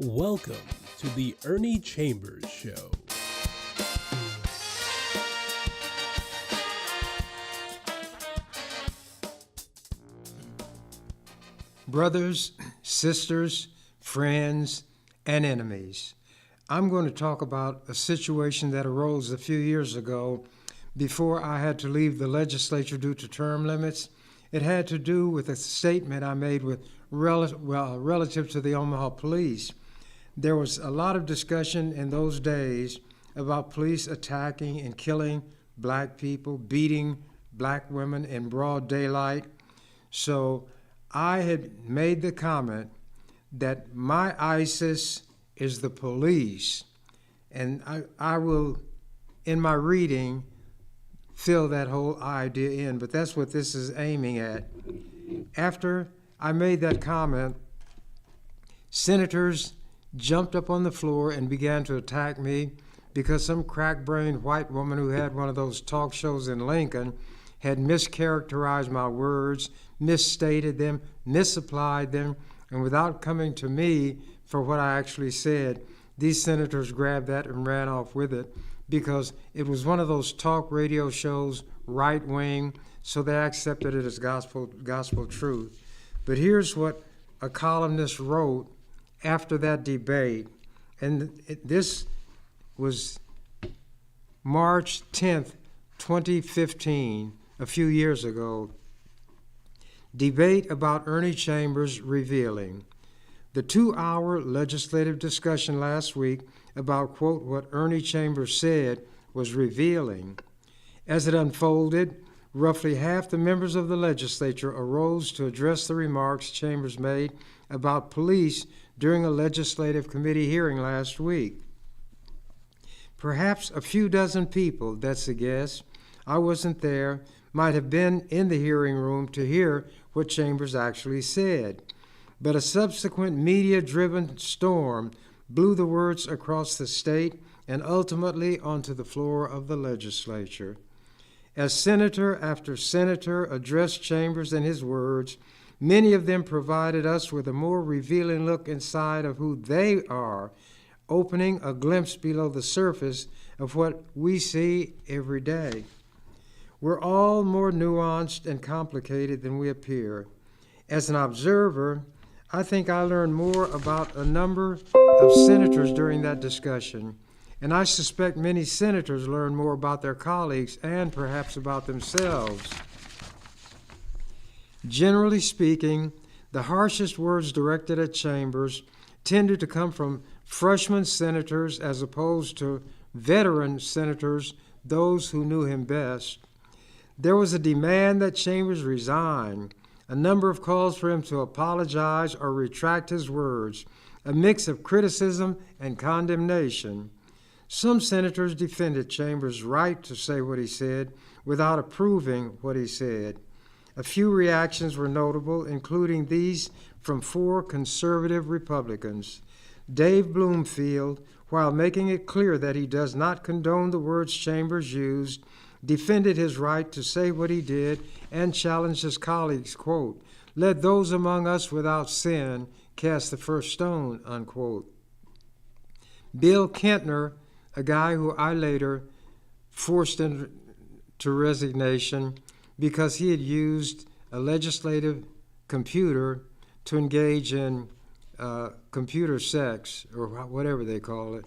Welcome to the Ernie Chambers Show. Brothers, sisters, friends, and enemies, I'm going to talk about a situation that arose a few years ago before I had to leave the legislature due to term limits. It had to do with a statement I made relative to the Omaha police. There was a lot of discussion in those days about police attacking and killing black people, beating black women in broad daylight. So I had made the comment that my ISIS is the police, and I will, in my reading, fill that whole idea in, but that's what this is aiming at. After I made that comment, senators jumped up on the floor and began to attack me because some crack-brained white woman who had one of those talk shows in Lincoln had mischaracterized my words, misstated them, misapplied them, and without coming to me for what I actually said, these senators grabbed that and ran off with it because it was one of those talk radio shows, right-wing, so they accepted it as gospel truth. But here's what a columnist wrote after that debate, and this was March 10th, 2015, a few years ago. Debate about Ernie Chambers revealing. The 2-hour legislative discussion last week about, quote, what Ernie Chambers said was revealing. As it unfolded, roughly half the members of the legislature arose to address the remarks Chambers made about police during a legislative committee hearing last week. Perhaps a few dozen people, that's a guess, I wasn't there, might have been in the hearing room to hear what Chambers actually said. But a subsequent media-driven storm blew the words across the state and ultimately onto the floor of the legislature. As senator after senator addressed Chambers and his words, many of them provided us with a more revealing look inside of who they are, opening a glimpse below the surface of what we see every day. We're all more nuanced and complicated than we appear. As an observer, I think I learned more about a number of senators during that discussion, and I suspect many senators learned more about their colleagues and perhaps about themselves. Generally speaking, the harshest words directed at Chambers tended to come from freshman senators as opposed to veteran senators, those who knew him best. There was a demand that Chambers resign, a number of calls for him to apologize or retract his words, a mix of criticism and condemnation. Some senators defended Chambers' right to say what he said without approving what he said. A few reactions were notable, including these from 4 conservative Republicans. Dave Bloomfield, while making it clear that he does not condone the words Chambers used, defended his right to say what he did and challenged his colleagues, quote, let those among us without sin cast the first stone, unquote. Bill Kentner, a guy who I later forced into resignation because he had used a legislative computer to engage in computer sex, or whatever they call it.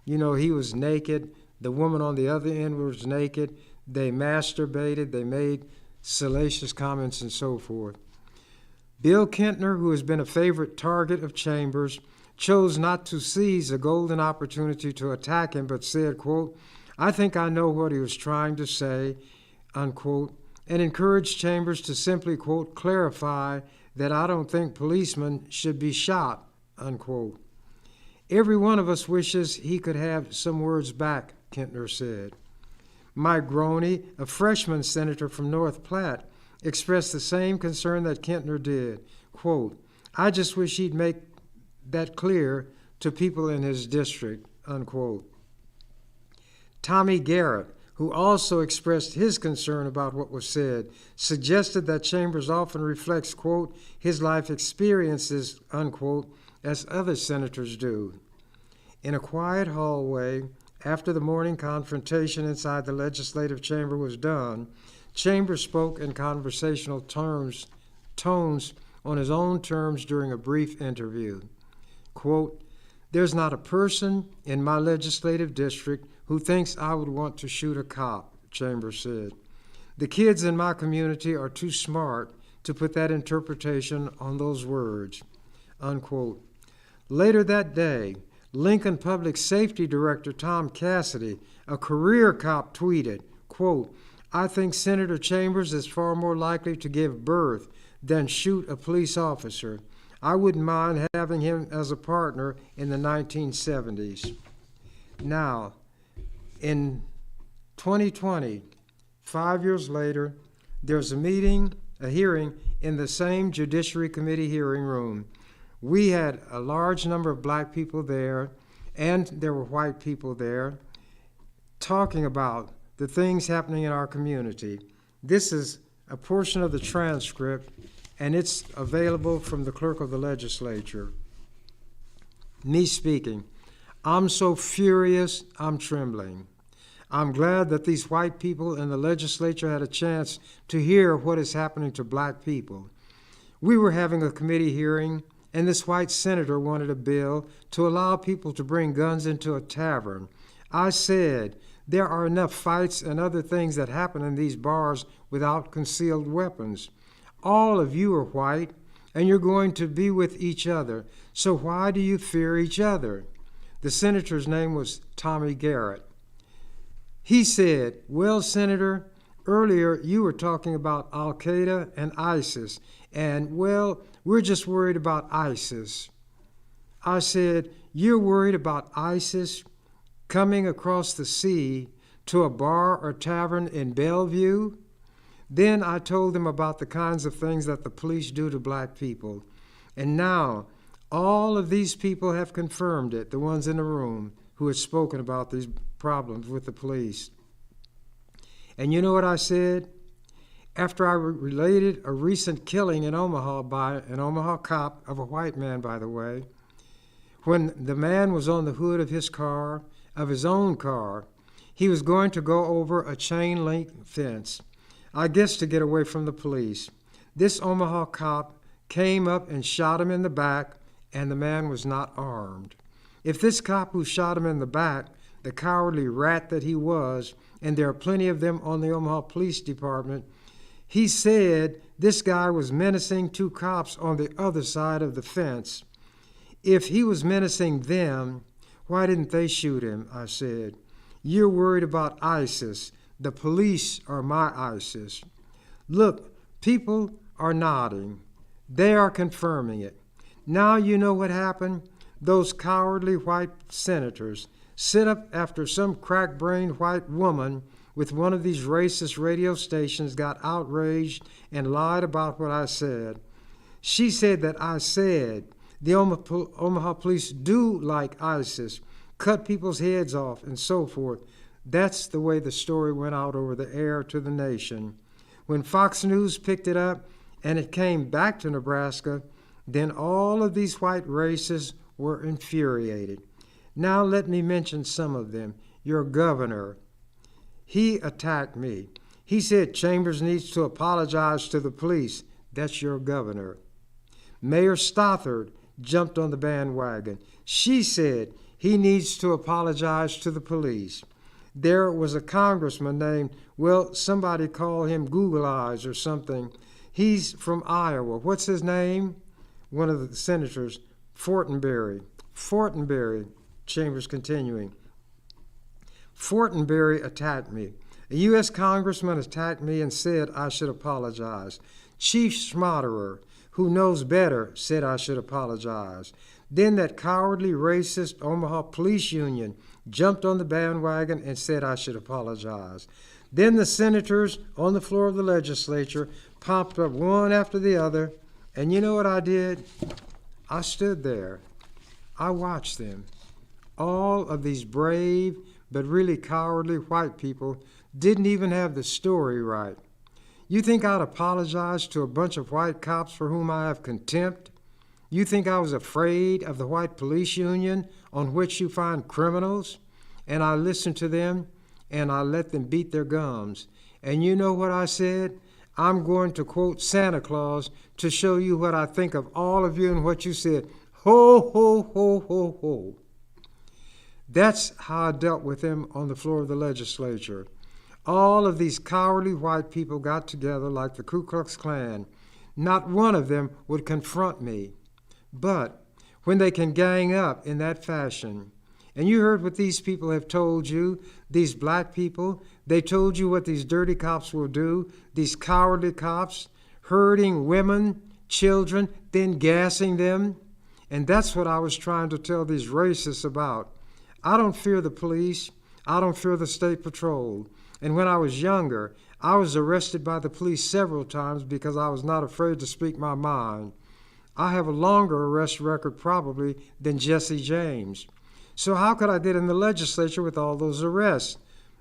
You know, he was naked. The woman on the other end was naked. They masturbated. They made salacious comments and so forth. Bill Kentner, who has been a favorite target of Chambers, chose not to seize a golden opportunity to attack him, but said, quote, I think I know what he was trying to say, unquote, and encouraged Chambers to simply, quote, clarify that I don't think policemen should be shot, unquote. Every one of us wishes he could have some words back, Kentner said. Mike Groney, a freshman senator from North Platte, expressed the same concern that Kentner did. Quote, I just wish he'd make that clear to people in his district, unquote. Tommy Garrett, who also expressed his concern about what was said, suggested that Chambers often reflects, quote, his life experiences, unquote, as other senators do. In a quiet hallway, after the morning confrontation inside the legislative chamber was done, Chambers spoke in conversational tones on his own terms during a brief interview. Quote, "There's not a person in my legislative district who thinks I would want to shoot a cop," Chambers said. "The kids in my community are too smart to put that interpretation on those words," unquote. Later that day, Lincoln Public Safety Director Tom Cassidy, a career cop, tweeted, quote, "I think Senator Chambers is far more likely to give birth than shoot a police officer. I wouldn't mind having him as a partner in the 1970s. Now, in 2020, 5 years later, there's a hearing in the same Judiciary Committee hearing room. We had a large number of black people there, and there were white people there, talking about the things happening in our community. This is a portion of the transcript, and it's available from the clerk of the legislature. Me speaking. "I'm so furious, I'm trembling. I'm glad that these white people in the legislature had a chance to hear what is happening to black people. We were having a committee hearing, and this white senator wanted a bill to allow people to bring guns into a tavern. I said, there are enough fights and other things that happen in these bars without concealed weapons. All of you are white, and you're going to be with each other, so why do you fear each other?" The senator's name was Tommy Garrett. He said, "Well, Senator, earlier you were talking about Al-Qaeda and ISIS, and, well, we're just worried about ISIS." I said, "You're worried about ISIS coming across the sea to a bar or tavern in Bellevue?" Then I told them about the kinds of things that the police do to black people. And now, all of these people have confirmed it, the ones in the room who had spoken about these problems with the police. And you know what I said? After I related a recent killing in Omaha by an Omaha cop, of a white man, by the way, when the man was on the hood of his car, of his own car, he was going to go over a chain link fence, I guess to get away from the police. This Omaha cop came up and shot him in the back, and the man was not armed. If this cop who shot him in the back, the cowardly rat that he was, and there are plenty of them on the Omaha Police Department, he said this guy was menacing two cops on the other side of the fence. If he was menacing them, why didn't they shoot him? I said. You're worried about ISIS. The police are my ISIS. Look, people are nodding. They are confirming it. Now you know what happened? Those cowardly white senators sit up after some crack-brained white woman with one of these racist radio stations got outraged and lied about what I said. She said that I said the Omaha police do like ISIS, cut people's heads off, and so forth. That's the way the story went out over the air to the nation. When Fox News picked it up and it came back to Nebraska, then all of these white racists were infuriated. Now let me mention some of them. Your governor, he attacked me. He said Chambers needs to apologize to the police. That's your governor. Mayor Stothard jumped on the bandwagon. She said he needs to apologize to the police. There was a congressman named, well, somebody call him Google Eyes or something. He's from Iowa. What's his name? One of the senators, Fortenberry. Fortenberry, Chambers continuing. Fortenberry attacked me. A U.S. congressman attacked me and said I should apologize. Chief Schmaderer, who knows better, said I should apologize. Then that cowardly racist Omaha Police Union jumped on the bandwagon and said I should apologize. Then the senators on the floor of the legislature popped up one after the other, and you know what I did? I stood there. I watched them. All of these brave but really cowardly white people didn't even have the story right. You think I'd apologize to a bunch of white cops for whom I have contempt? You think I was afraid of the white police union on which you find criminals? And I listened to them, and I let them beat their gums. And you know what I said? I'm going to quote Santa Claus to show you what I think of all of you and what you said. Ho, ho, ho, ho, ho. That's how I dealt with them on the floor of the legislature. All of these cowardly white people got together like the Ku Klux Klan. Not one of them would confront me. But when they can gang up in that fashion, and you heard what these people have told you, these black people, they told you what these dirty cops will do, these cowardly cops, hurting women, children, then gassing them. And that's what I was trying to tell these racists about. I don't fear the police. I don't fear the state patrol. And when I was younger, I was arrested by the police several times because I was not afraid to speak my mind. I have a longer arrest record probably than Jesse James. So how could I get in the legislature with all those arrests?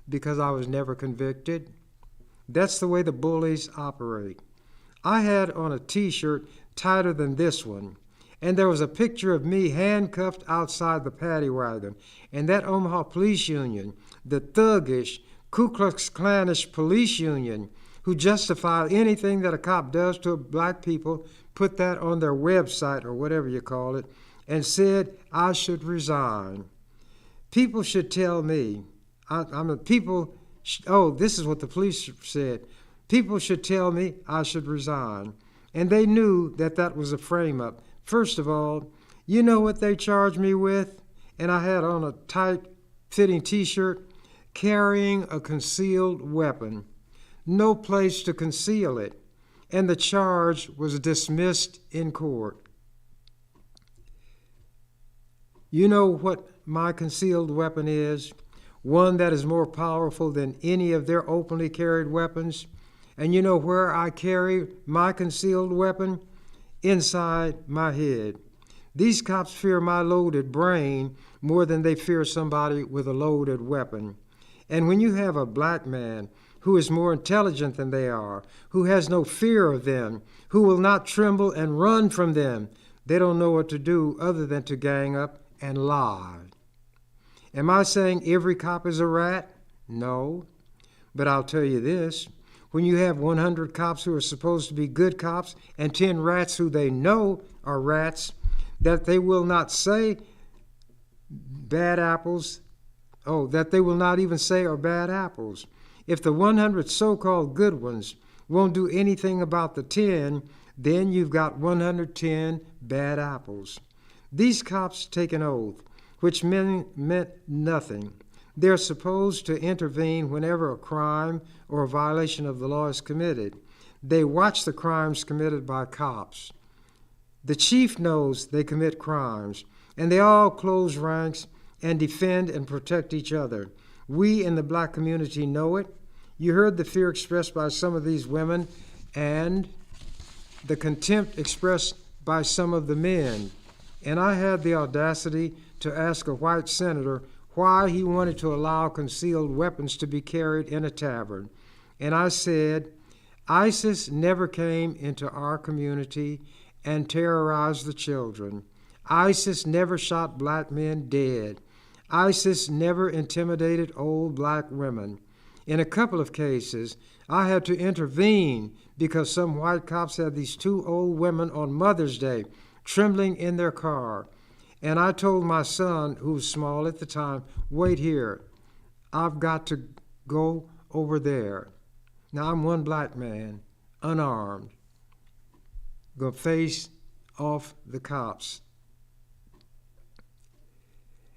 Because I was never convicted. That's the way the bullies operate. I had on a T-shirt tighter than this one, and there was a picture of me handcuffed outside the paddy wagon. And that Omaha Police Union, the thuggish, Ku Klux Klanish police union, who justify anything that a cop does to black people, put that on their website or whatever you call it, and said I should resign. People should tell me, this is what the police said. People should tell me I should resign. And they knew that that was a frame-up. First of all, you know what they charged me with? And I had on a tight-fitting T-shirt, carrying a concealed weapon. No place to conceal it. And the charge was dismissed in court. You know what my concealed weapon is? One that is more powerful than any of their openly carried weapons. And you know where I carry my concealed weapon? Inside my head. These cops fear my loaded brain more than they fear somebody with a loaded weapon. And when you have a black man who is more intelligent than they are, who has no fear of them, who will not tremble and run from them, they don't know what to do other than to gang up and lie. Am I saying every cop is a rat? No. But I'll tell you this. When you have 100 cops who are supposed to be good cops and 10 rats who they know are rats, that they will not say bad apples, that they will not even say are bad apples. If the 100 so-called good ones won't do anything about the 10, then you've got 110 bad apples. These cops take an oath, which meant nothing. They're supposed to intervene whenever a crime or a violation of the law is committed. They watch the crimes committed by cops. The chief knows they commit crimes, and they all close ranks and defend and protect each other. We in the black community know it. You heard the fear expressed by some of these women and the contempt expressed by some of the men. And I had the audacity to ask a white senator why he wanted to allow concealed weapons to be carried in a tavern. And I said, ISIS never came into our community and terrorized the children. ISIS never shot black men dead. ISIS never intimidated old black women. In a couple of cases, I had to intervene because some white cops had these two old women on Mother's Day trembling in their car. And I told my son, who was small at the time, wait here. I've got to go over there. Now I'm one black man, unarmed, going to face off the cops.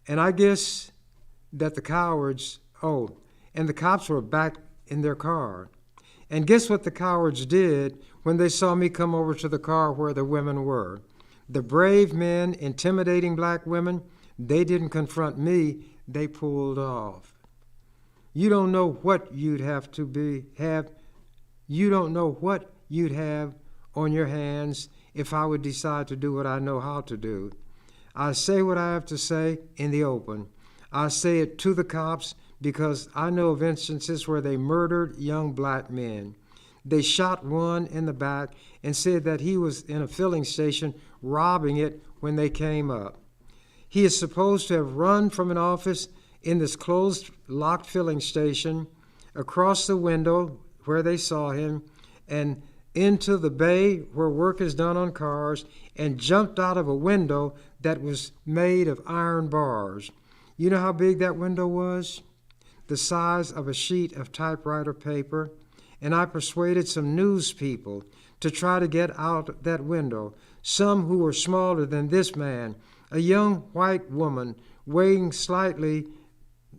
And I guess that the cowards, and the cops were back in their car. And guess what the cowards did when they saw me come over to the car where the women were? The brave men intimidating black women, they didn't confront me, they pulled off. You don't know what you'd you don't know what you'd have on your hands if I would decide to do what I know how to do. I say what I have to say in the open. I say it to the cops because I know of instances where they murdered young black men. They shot one in the back and said that he was in a filling station robbing it when they came up. He is supposed to have run from an office in this closed, locked filling station, across the window where they saw him, and into the bay where work is done on cars, and jumped out of a window that was made of iron bars. You know how big that window was? The size of a sheet of typewriter paper. And I persuaded some news people to try to get out that window, some who were smaller than this man, a young white woman weighing slightly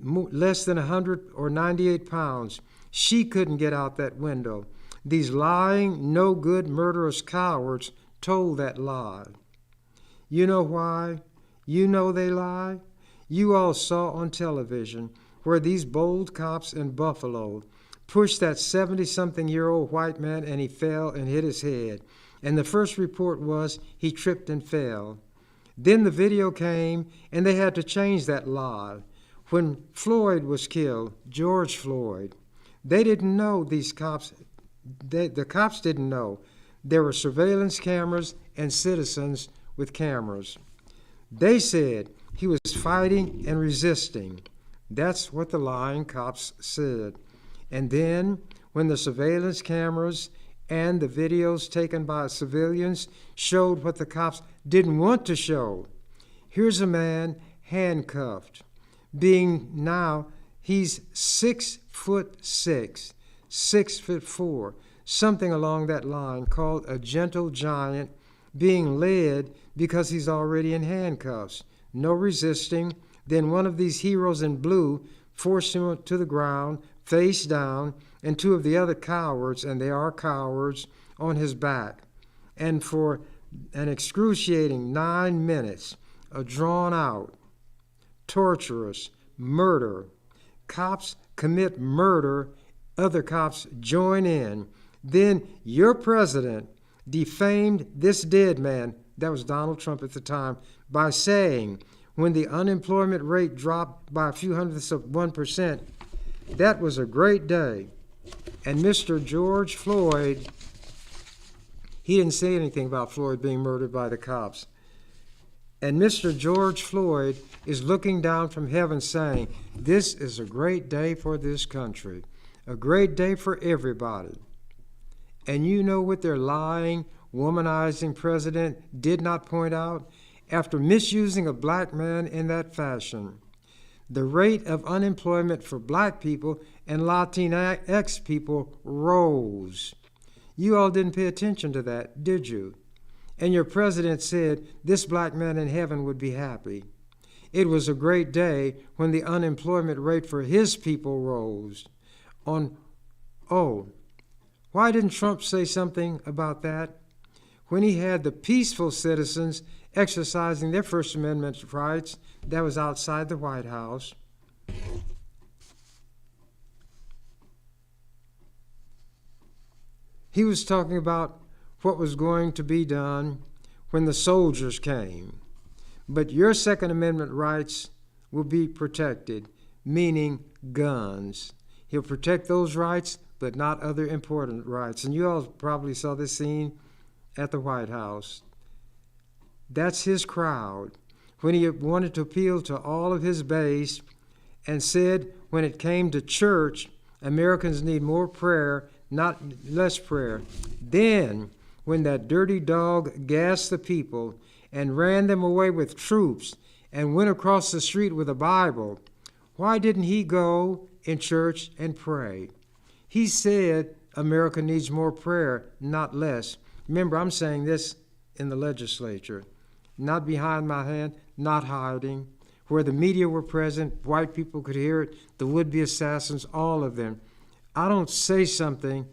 less than 100 or 98 pounds. She couldn't get out that window. These lying, no-good, murderous cowards told that lie. You know why? You know they lie? You all saw on television where these bold cops in Buffalo pushed that 70-something-year-old white man, and he fell and hit his head. And the first report was he tripped and fell. Then the video came, and they had to change that lie. When Floyd was killed, George Floyd, they didn't know these cops. The cops didn't know. There were surveillance cameras and citizens with cameras. They said he was fighting and resisting. That's what the lying cops said. And then, when the surveillance cameras and the videos taken by civilians showed what the cops didn't want to show, here's a man handcuffed, he's 6'6", 6'4", something along that line, called a gentle giant, being led because he's already in handcuffs. No resisting. Then one of these heroes in blue forced him to the ground, face down, and two of the other cowards, and they are cowards, on his back. And for an excruciating 9 minutes, a drawn-out, torturous murder. Cops commit murder, other cops join in. Then your president defamed this dead man, that was Donald Trump at the time, by saying when the unemployment rate dropped by a few hundredths of 1%, that was a great day. And Mr. George Floyd, he didn't say anything about Floyd being murdered by the cops. And Mr. George Floyd is looking down from heaven saying, this is a great day for this country, a great day for everybody. And you know what their lying, womanizing president did not point out? After misusing a black man in that fashion, the rate of unemployment for black people and Latinx people rose. You all didn't pay attention to that, did you? And your president said this black man in heaven would be happy. It was a great day when the unemployment rate for his people rose. Why didn't Trump say something about that? When he had the peaceful citizens exercising their First Amendment rights, that was outside the White House. He was talking about what was going to be done when the soldiers came. But your Second Amendment rights will be protected, meaning guns. He'll protect those rights, but not other important rights. And you all probably saw this scene at the White House. That's his crowd. When he wanted to appeal to all of his base and said when it came to church, Americans need more prayer, not less prayer. Then, when that dirty dog gassed the people and ran them away with troops and went across the street with a Bible, why didn't he go in church and pray? He said America needs more prayer, not less. Remember, I'm saying this in the legislature, not behind my hand, not hiding. Where the media were present, white people could hear it, the would-be assassins, all of them. I don't say something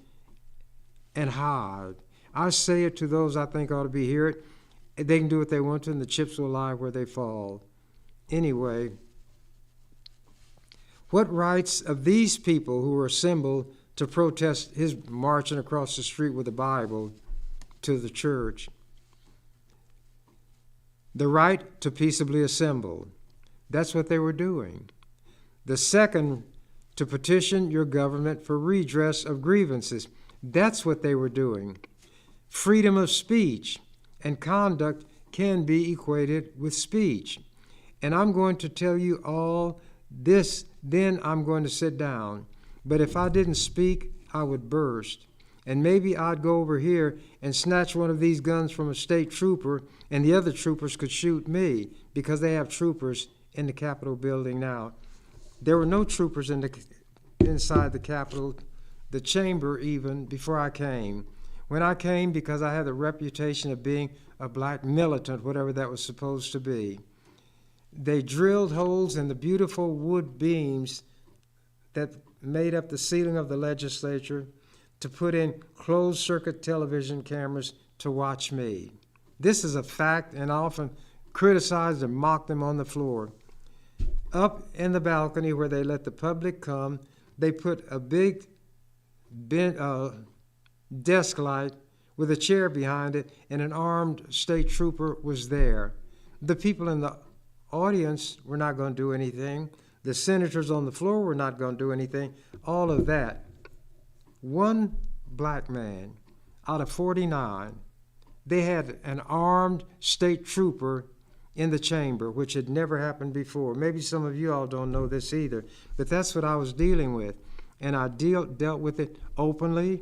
and hide. I say it to those I think ought to be hear it. They can do what they want to, and the chips will lie where they fall. Anyway, what rights of these people who were assembled to protest his marching across the street with a Bible to the church? The right to peaceably assemble. That's what they were doing. The second, to petition your government for redress of grievances. That's what they were doing. Freedom of speech and conduct can be equated with speech. And I'm going to tell you all this, then I'm going to sit down. But if I didn't speak, I would burst. And maybe I'd go over here and snatch one of these guns from a state trooper, and the other troopers could shoot me, because they have troopers in the Capitol building now. There were no troopers inside the Capitol, the chamber even, before I came. When I came, because I had the reputation of being a black militant, whatever that was supposed to be, they drilled holes in the beautiful wood beams that made up the ceiling of the legislature to put in closed-circuit television cameras to watch me. This is a fact, and I often criticized and mocked them on the floor. Up in the balcony where they let the public come, they put a big desk light with a chair behind it, and an armed state trooper was there. The people in the audience were not going to do anything. The senators on the floor were not going to do anything. All of that. One black man out of 49, they had an armed state trooper in the chamber, which had never happened before. Maybe some of you all don't know this either, but that's what I was dealing with. And I dealt with it openly,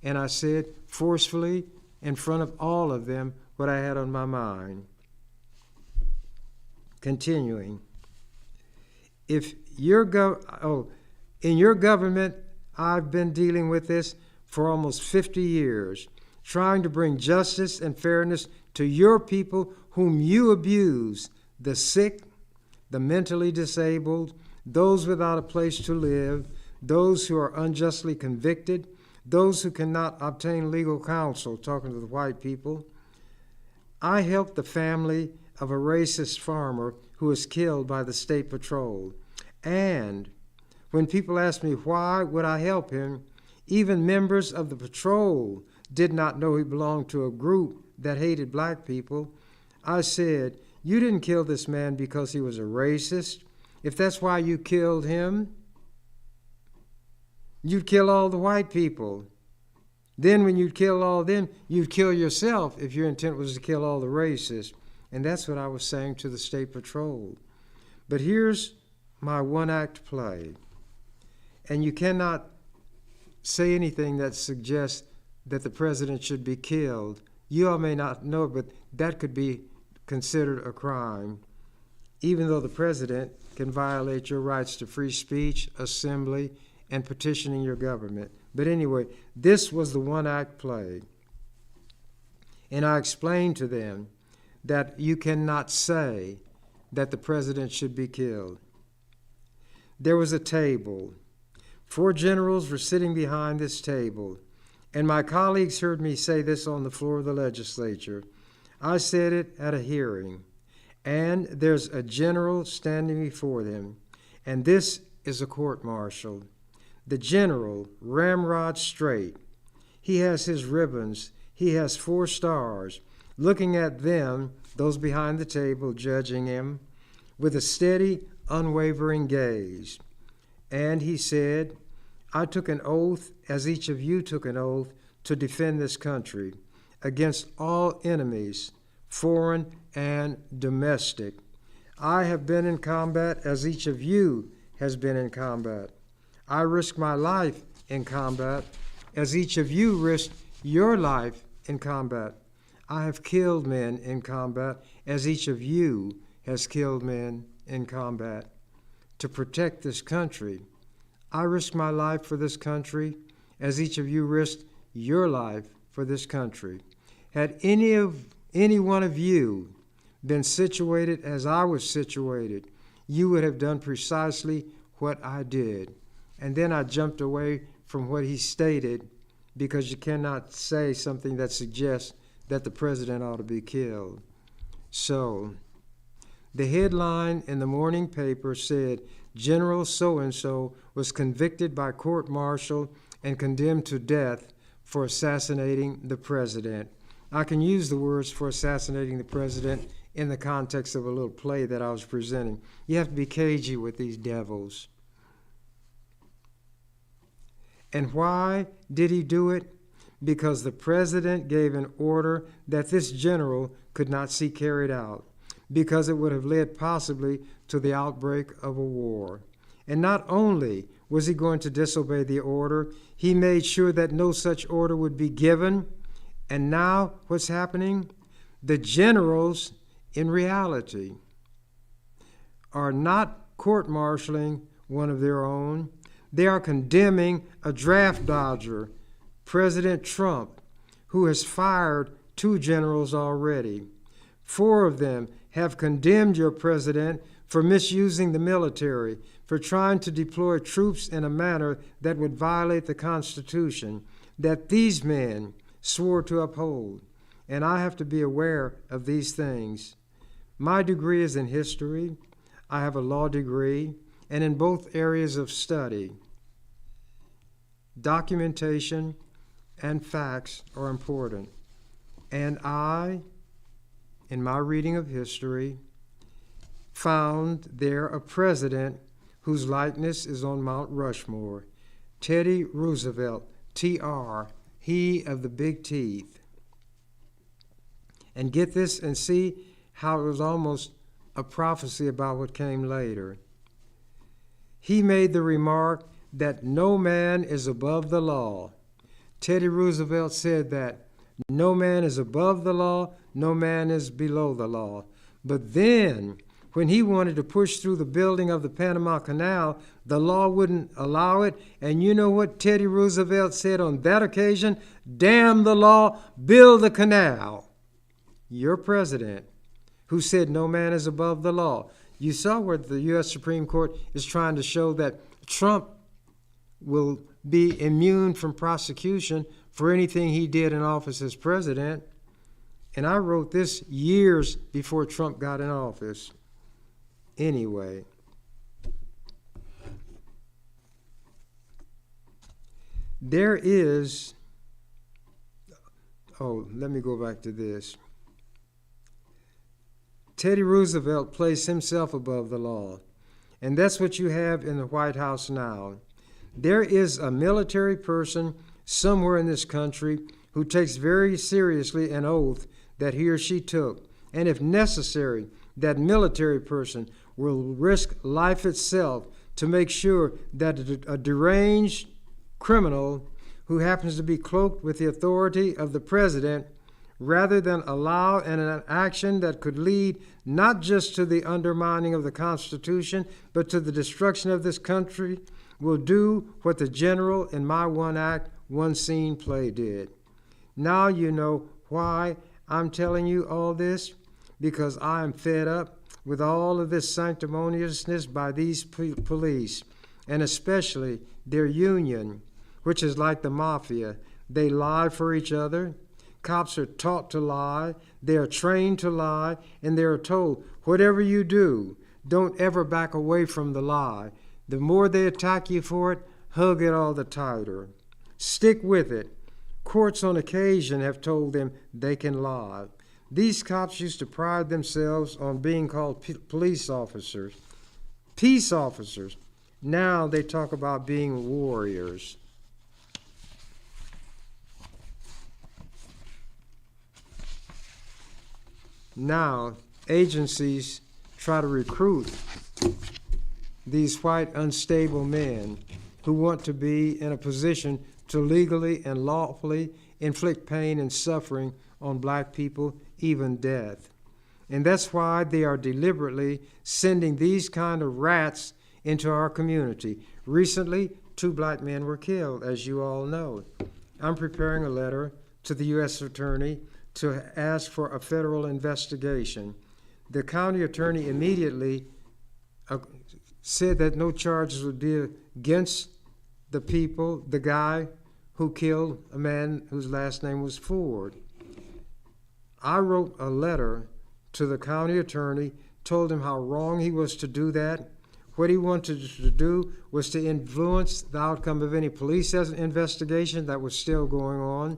and I said forcefully in front of all of them what I had on my mind. Continuing. In your government, I've been dealing with this for almost 50 years, trying to bring justice and fairness to your people whom you abuse, the sick, the mentally disabled, those without a place to live, those who are unjustly convicted, those who cannot obtain legal counsel, talking to the white people. I helped the family of a racist farmer who was killed by the state patrol. And when people asked me why would I help him, even members of the patrol did not know he belonged to a group that hated black people. I said, you didn't kill this man because he was a racist. If that's why you killed him, you'd kill all the white people. Then when you'd kill all them, you'd kill yourself if your intent was to kill all the racists. And that's what I was saying to the state patrol. But here's my one-act play. And you cannot say anything that suggests that the president should be killed. You all may not know, but that could be considered a crime, even though the president can violate your rights to free speech, assembly, and petitioning your government. But anyway, this was the one-act play. And I explained to them that you cannot say that the president should be killed. There was a table. 4 generals were sitting behind this table, and my colleagues heard me say this on the floor of the legislature. I said it at a hearing, and there's a general standing before them, and this is a court-martial. The general, ramrod straight, he has his ribbons, he has 4 stars, looking at them, those behind the table, judging him, with a steady, unwavering gaze. And he said, I took an oath, as each of you took an oath, to defend this country against all enemies, foreign and domestic. I have been in combat as each of you has been in combat. I risked my life in combat as each of you risked your life in combat. I have killed men in combat as each of you has killed men in combat. To protect this country, I risked my life for this country as each of you risked your life for this country. Had any one of you been situated as I was situated, you would have done precisely what I did. And then I jumped away from what he stated, because you cannot say something that suggests that the president ought to be killed. So, the headline in the morning paper said, General so-and-so was convicted by court-martial and condemned to death for assassinating the president. I can use the words for assassinating the president in the context of a little play that I was presenting. You have to be cagey with these devils. And why did he do it? because the president gave an order that this general could not see carried out, because it would have led possibly to the outbreak of a war. And not only was he going to disobey the order, he made sure that no such order would be given. And now what's happening? The generals, in reality, are not court-martialing one of their own. They are condemning a draft dodger, President Trump, who has fired 2 generals already. 4 of them have condemned your president for misusing the military, for trying to deploy troops in a manner that would violate the Constitution that these men swore to uphold. And I have to be aware of these things. My degree is in history. I have a law degree, and in both areas of study, documentation and facts are important. And I, in my reading of history, found there a president whose likeness is on Mount Rushmore, Teddy Roosevelt, TR, he of the big teeth. And get this and see how it was almost a prophecy about what came later. He made the remark that no man is above the law. Teddy Roosevelt said that no man is above the law, no man is below the law. But then, when he wanted to push through the building of the Panama Canal, the law wouldn't allow it. And you know what Teddy Roosevelt said on that occasion? Damn the law, build the canal. Your president, who said no man is above the law. You saw where the U.S. Supreme Court is trying to show that Trump will be immune from prosecution for anything he did in office as president. And I wrote this years before Trump got in office. Anyway, there is, let me go back to this. Teddy Roosevelt placed himself above the law, and that's what you have in the White House now. There is a military person somewhere in this country who takes very seriously an oath that he or she took, and if necessary, that military person will risk life itself to make sure that a deranged criminal who happens to be cloaked with the authority of the president, rather than allow an action that could lead not just to the undermining of the Constitution, but to the destruction of this country, will do what the general in my one act, one scene play did. Now you know why I'm telling you all this, because I am fed up with all of this sanctimoniousness by these police, and especially their union, which is like the mafia. They lie for each other. Cops are taught to lie. They are trained to lie, and they are told, whatever you do, don't ever back away from the lie. The more they attack you for it, hug it all the tighter. Stick with it. Courts on occasion have told them they can lie. These cops used to pride themselves on being called police officers, peace officers. Now they talk about being warriors. Now, agencies try to recruit these white unstable men who want to be in a position to legally and lawfully inflict pain and suffering on black people, even death. And that's why they are deliberately sending these kind of rats into our community. Recently, 2 black men were killed, as you all know. I'm preparing a letter to the U.S. Attorney to ask for a federal investigation. The county attorney immediately said that no charges would be against the people, the guy who killed a man whose last name was Ford. I wrote a letter to the county attorney, told him how wrong he was to do that. What he wanted to do was to influence the outcome of any police investigation that was still going on.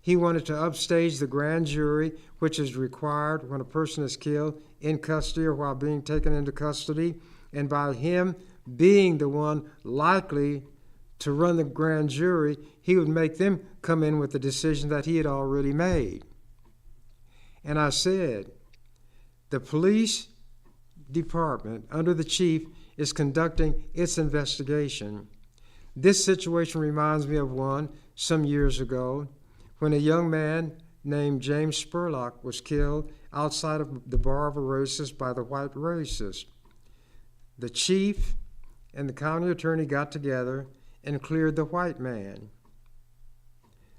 He wanted to upstage the grand jury, which is required when a person is killed in custody or while being taken into custody, and by him being the one likely to run the grand jury, he would make them come in with the decision that he had already made. And I said, the police department under the chief is conducting its investigation. This situation reminds me of one some years ago when a young man named James Spurlock was killed outside of the bar of a racist by the white racist. The chief and the county attorney got together and cleared the white man.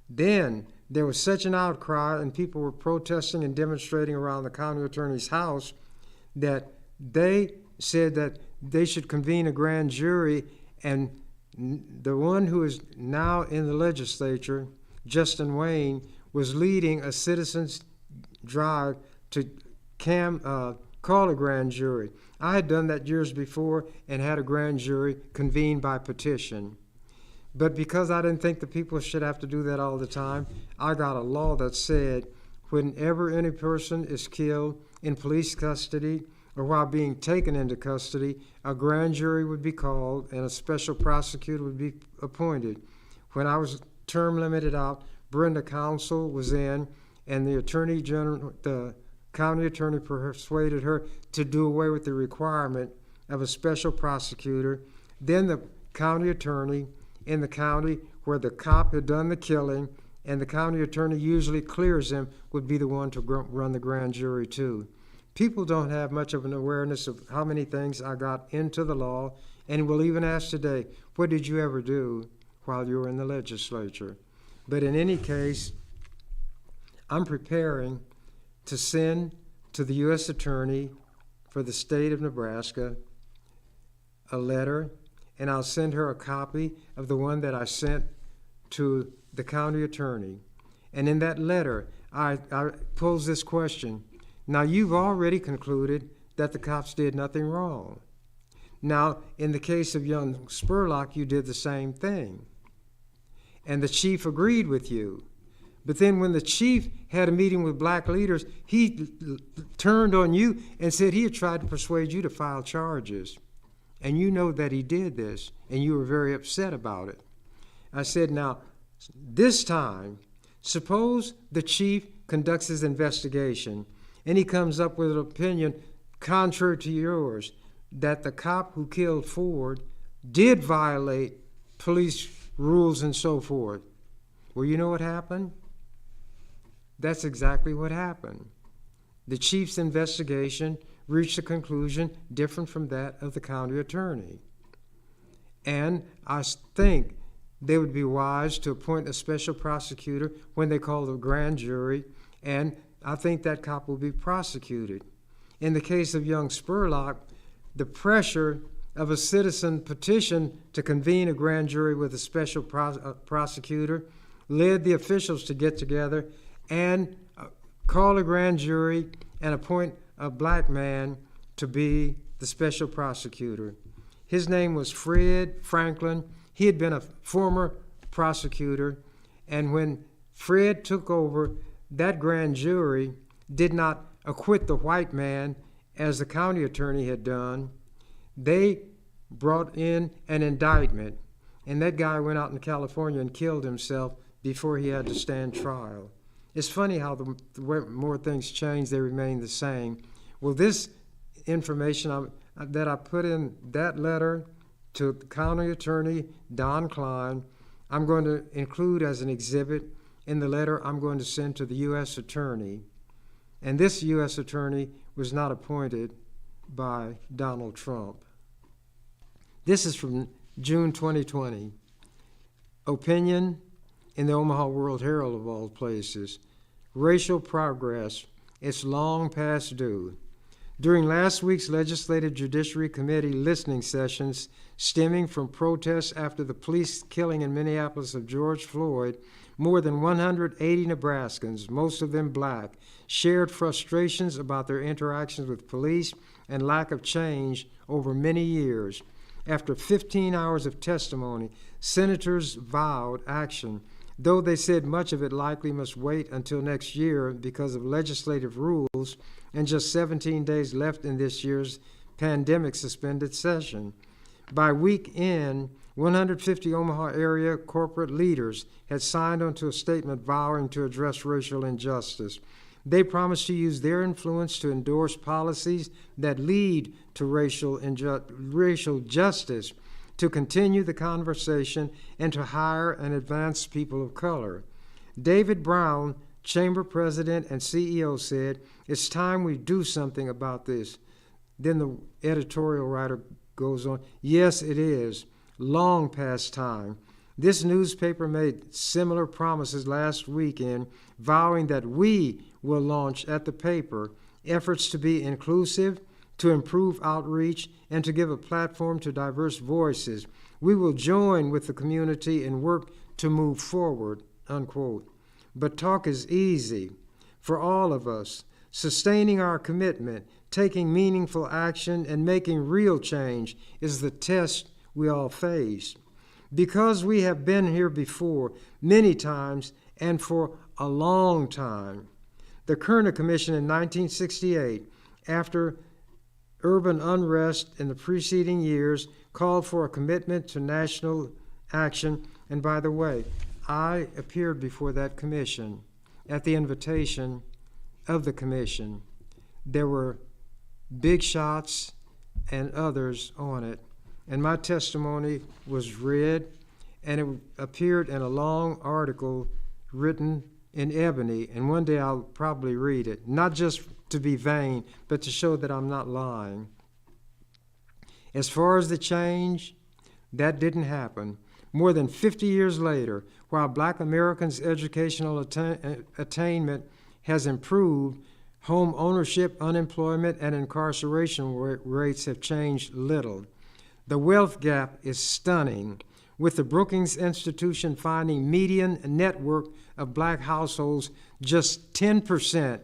Then there was such an outcry and people were protesting and demonstrating around the county attorney's house that they said that they should convene a grand jury, and the one who is now in the legislature, Justin Wayne, was leading a citizens' drive to call a grand jury. I had done that years before and had a grand jury convened by petition. But because I didn't think the people should have to do that all the time, I got a law that said whenever any person is killed in police custody or while being taken into custody, a grand jury would be called and a special prosecutor would be appointed. When I was term limited out, Brenda Counsel was in, and the attorney general, the county attorney, persuaded her to do away with the requirement of a special prosecutor. Then the county attorney in the county where the cop had done the killing, and the county attorney usually clears him, would be the one to run the grand jury too. People don't have much of an awareness of how many things I got into the law, and will even ask today, what did you ever do while you were in the legislature? But in any case, I'm preparing to send to the U.S. Attorney for the state of Nebraska a letter, and I'll send her a copy of the one that I sent to the county attorney. And in that letter, I pose this question. Now, you've already concluded that the cops did nothing wrong. Now, in the case of young Spurlock, you did the same thing. And the chief agreed with you. But then when the chief had a meeting with black leaders, he turned on you and said he had tried to persuade you to file charges. And you know that he did this, and you were very upset about it. I said, now, this time, suppose the chief conducts his investigation, and he comes up with an opinion contrary to yours, that the cop who killed Ford did violate police rules and so forth. Well, you know what happened? That's exactly what happened. The chief's investigation reached a conclusion different from that of the county attorney. And I think they would be wise to appoint a special prosecutor when they call the grand jury, and I think that cop will be prosecuted. In the case of young Spurlock, the pressure of a citizen petition to convene a grand jury with a special prosecutor led the officials to get together and call a grand jury and appoint a black man to be the special prosecutor. His name was Fred Franklin. He had been a former prosecutor, and when Fred took over, that grand jury did not acquit the white man as the county attorney had done. They brought in an indictment, and that guy went out in California and killed himself before he had to stand trial. It's funny how the more things change, they remain the same. Well, this information that I put in that letter to the county attorney, Don Klein, I'm going to include as an exhibit in the letter I'm going to send to the U.S. attorney. And this U.S. attorney was not appointed by Donald Trump. This is from June 2020. Opinion in the Omaha World Herald, of all places. Racial progress, it's long past due. During last week's Legislative Judiciary Committee listening sessions stemming from protests after the police killing in Minneapolis of George Floyd, more than 180 Nebraskans, most of them black, shared frustrations about their interactions with police and lack of change over many years. After 15 hours of testimony, senators vowed action, though they said much of it likely must wait until next year because of legislative rules and just 17 days left in this year's pandemic-suspended session. By week end, 150 Omaha area corporate leaders had signed onto a statement vowing to address racial injustice. They promised to use their influence to endorse policies that lead to racial justice, to continue the conversation, and to hire and advance people of color. David Brown, Chamber President and CEO, said, "It's time we do something about this." Then the editorial writer goes on, "Yes, it is. Long past time." This newspaper made similar promises last weekend, vowing that we will launch at the paper efforts to be inclusive, to improve outreach, and to give a platform to diverse voices. We will join with the community and work to move forward, unquote. But talk is easy for all of us. Sustaining our commitment, taking meaningful action, and making real change is the test we all face. Because we have been here before, many times, and for a long time. The Kerner Commission in 1968, after urban unrest in the preceding years, called for a commitment to national action. And by the way, I appeared before that commission at the invitation of the commission. There were big shots and others on it, and my testimony was read, and it appeared in a long article written in ebony, and one day I'll probably read it, not just to be vain, but to show that I'm not lying. As far as the change, that didn't happen. More than 50 years later, while Black Americans' educational attainment has improved, home ownership, unemployment, and incarceration rates have changed little. The wealth gap is stunning, with the Brookings Institution finding median network of Black households just 10%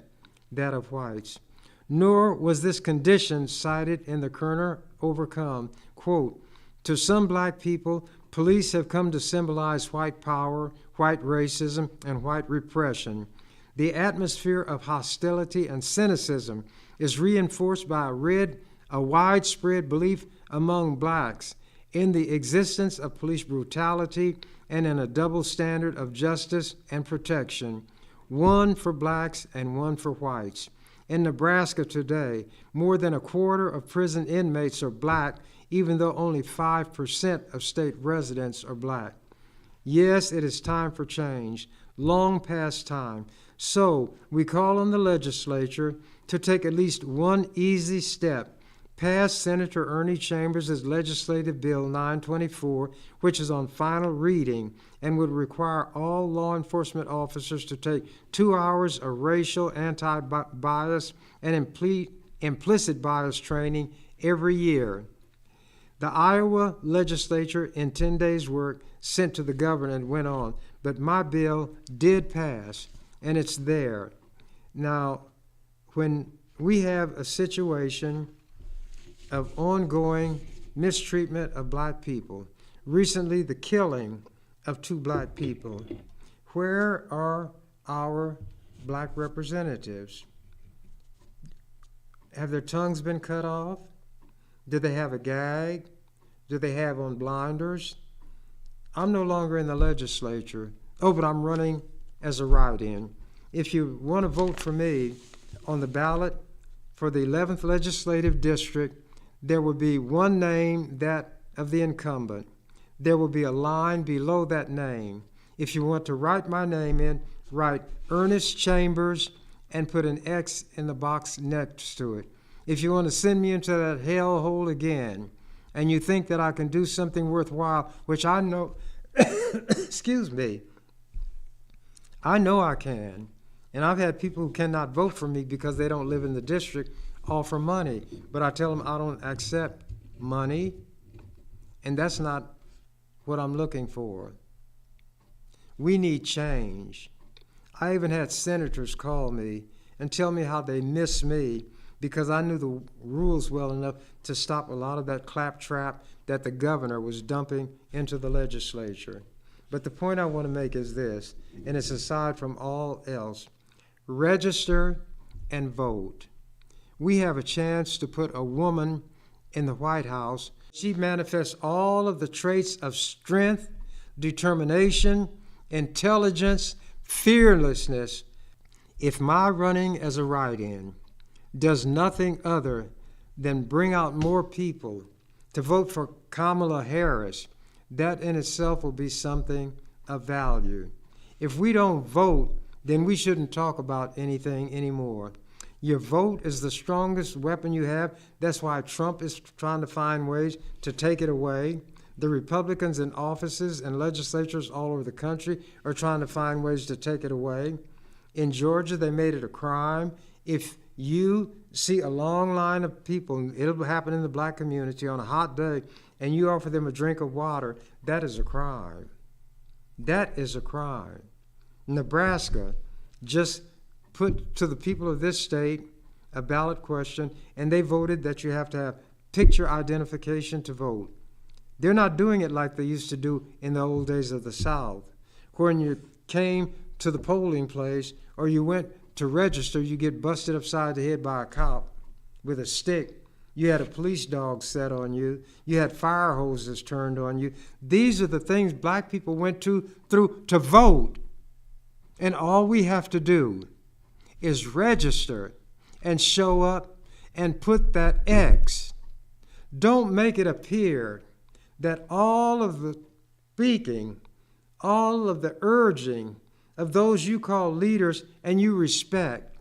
that of whites. Nor was this condition cited in the Kerner Overcome. Quote, "To some Black people, police have come to symbolize white power, white racism, and white repression. The atmosphere of hostility and cynicism is reinforced by a widespread belief among Blacks in the existence of police brutality and in a double standard of justice and protection, one for Blacks and one for whites. In Nebraska today, more than a quarter of prison inmates are Black, even though only 5% of state residents are Black. Yes, it is time for change, long past time. So we call on the legislature to take at least one easy step. Pass Senator Ernie Chambers' legislative bill 924, which is on final reading and would require all law enforcement officers to take 2 hours of racial anti-bias and implicit bias training every year. The Iowa legislature, in 10 days' work, sent to the governor and went on, but my bill did pass, and it's there. Now, when we have a situation of ongoing mistreatment of Black people, recently the killing of 2 Black people, where are our Black representatives? Have their tongues been cut off? Do they have a gag? Do they have on blinders? I'm no longer in the legislature. Oh, but I'm running as a write-in. If you want to vote for me on the ballot for the 11th Legislative District, there will be one name, that of the incumbent. There will be a line below that name. If you want to write my name in, write Ernest Chambers and put an X in the box next to it. If you want to send me into that hellhole again, and you think that I can do something worthwhile, which I know, excuse me, I know I can. And I've had people who cannot vote for me because they don't live in the district offer money. But I tell them I don't accept money, and that's not what I'm looking for. We need change. I even had senators call me and tell me how they miss me because I knew the rules well enough to stop a lot of that claptrap that the governor was dumping into the legislature. But the point I want to make is this, and it's aside from all else: register and vote. We have a chance to put a woman in the White House She manifests all of the traits of strength, determination, intelligence, fearlessness. If my running as a write-in does nothing other than bring out more people to vote for Kamala Harris, that in itself will be something of value. If we don't vote, then we shouldn't talk about anything anymore. Your vote is the strongest weapon you have. That's why Trump is trying to find ways to take it away. The Republicans in offices and legislatures all over the country are trying to find ways to take it away. In Georgia, they made it a crime. If you see a long line of people, it'll happen in the black community on a hot day, and you offer them a drink of water, that is a crime. That is a crime. Nebraska just put to the people of this state a ballot question, and they voted that you have to have picture identification to vote. They're not doing it like they used to do in the old days of the South, when you came to the polling place or you went to register, you get busted upside the head by a cop with a stick. You had a police dog set on you. You had fire hoses turned on you. These are the things black people went through to vote. And all we have to do is register and show up and put that X. Don't make it appear that all of the speaking, all of the urging of those you call leaders and you respect,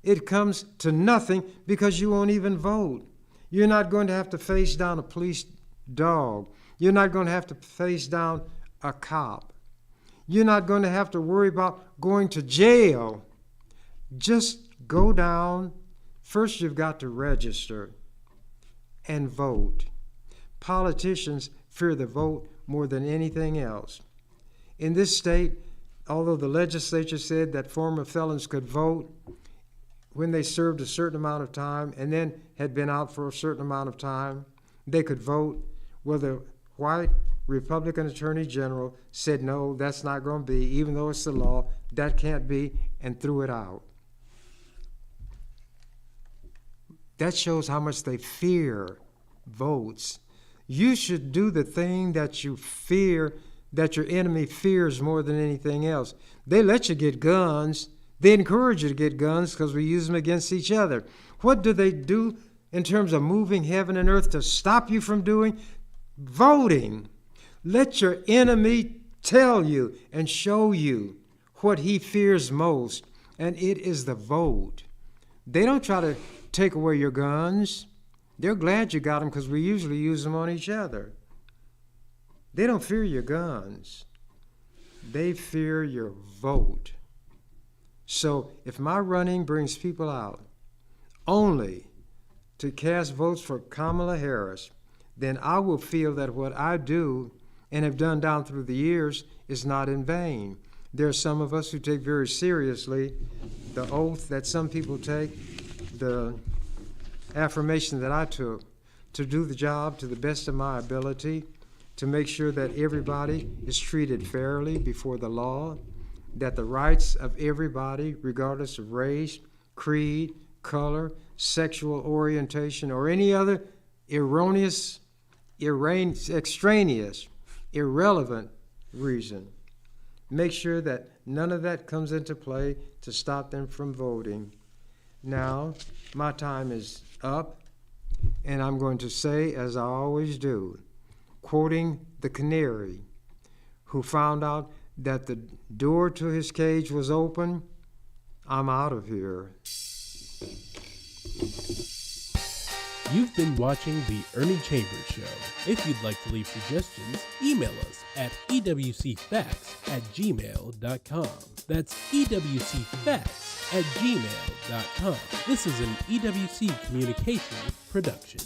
it comes to nothing because you won't even vote. You're not going to have to face down a police dog. You're not going to have to face down a cop. You're not going to have to worry about going to jail. Just go down. First, you've got to register and vote. Politicians fear the vote more than anything else. In this state, although the legislature said that former felons could vote when they served a certain amount of time and then had been out for a certain amount of time, they could vote. Well, the white Republican Attorney General said, no, that's not going to be, even though it's the law, that can't be, and threw it out. That shows how much they fear votes. You should do the thing that you fear, that your enemy fears more than anything else. They let you get guns. They encourage you to get guns because we use them against each other. What do they do in terms of moving heaven and earth to stop you from doing? Voting. Let your enemy tell you and show you what he fears most, and it is the vote. They don't try to take away your guns. They're glad you got them because we usually use them on each other. They don't fear your guns. They fear your vote. So if my running brings people out only to cast votes for Kamala Harris, then I will feel that what I do and have done down through the years is not in vain. There are some of us who take very seriously the oath that some people take, the affirmation that I took, to do the job to the best of my ability, to make sure that everybody is treated fairly before the law, that the rights of everybody, regardless of race, creed, color, sexual orientation, or any other erroneous, extraneous, irrelevant reason, make sure that none of that comes into play to stop them from voting. Now, my time is up, and I'm going to say, as I always do, quoting the canary who found out that the door to his cage was open, I'm out of here. You've been watching The Ernie Chambers Show. If you'd like to leave suggestions, email us at ewcfacts@gmail.com. That's ewcfacts@gmail.com. This is an EWC Communications production.